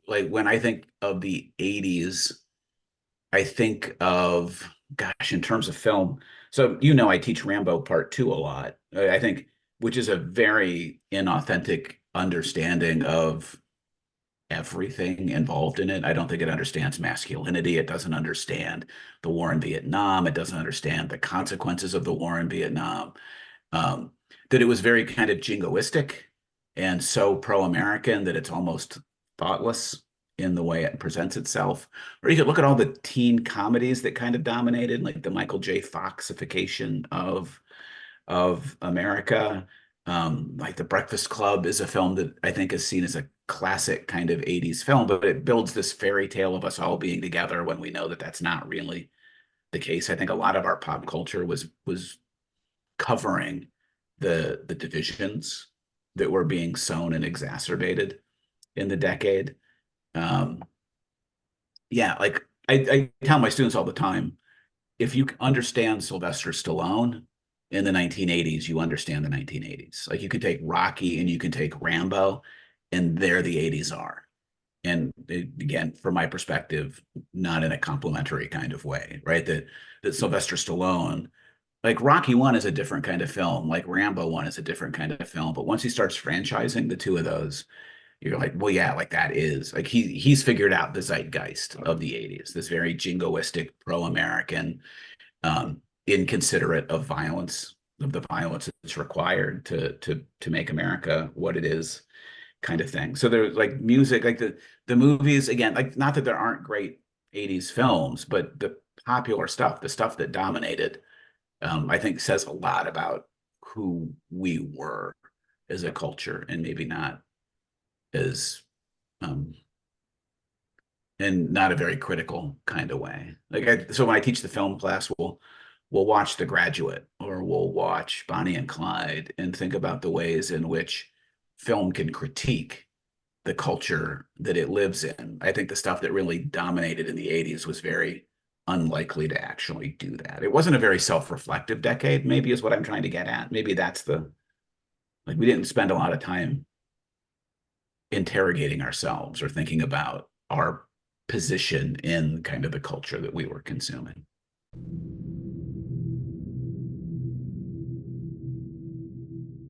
like when I think of the 80s, I think of, gosh, in terms of film. So, I teach Rambo Part Two a lot. I think, which is a very inauthentic understanding of everything involved in it. I don't think it understands masculinity. It doesn't understand the war in Vietnam. It doesn't understand the consequences of the war in Vietnam. Um, that it was very kind of jingoistic and so pro-American that it's almost thoughtless in the way it presents itself. Or you could look at all the teen comedies that kind of dominated, like the Michael J. Foxification of America. Like The Breakfast Club is a film that I think is seen as a classic kind of 80s film, but it builds this fairy tale of us all being together when we know that that's not really the case. I think a lot of our pop culture was covering the divisions that were being sown and exacerbated in the decade. Um, yeah, like I tell my students all the time, if you understand Sylvester Stallone in the 1980s, you understand the 1980s. Like you can take Rocky and you can take Rambo, and there the 80s are. And again, from my perspective, not in a complimentary kind of way, right? That Sylvester Stallone, like Rocky One is a different kind of film, like Rambo One is a different kind of film. But once he starts franchising the two of those, you're like, well, yeah, like that is like he's figured out the zeitgeist of the 80s, this very jingoistic, pro-American, inconsiderate of violence, of the violence that's required to make America what it is, kind of thing. So there's like music, like the movies, again, like not that there aren't great 80s films, but the popular stuff, the stuff that dominated, I think says a lot about who we were as a culture and maybe not as um in not a very critical kind of way. So when I teach the film class, we'll watch The Graduate or we'll watch Bonnie and Clyde and think about the ways in which film can critique the culture that it lives in. I think the stuff that really dominated in the 80s was very unlikely to actually do that. It wasn't a very self-reflective decade, maybe is what I'm trying to get at. Maybe that's the, like, we didn't spend a lot of time interrogating ourselves or thinking about our position in kind of the culture that we were consuming.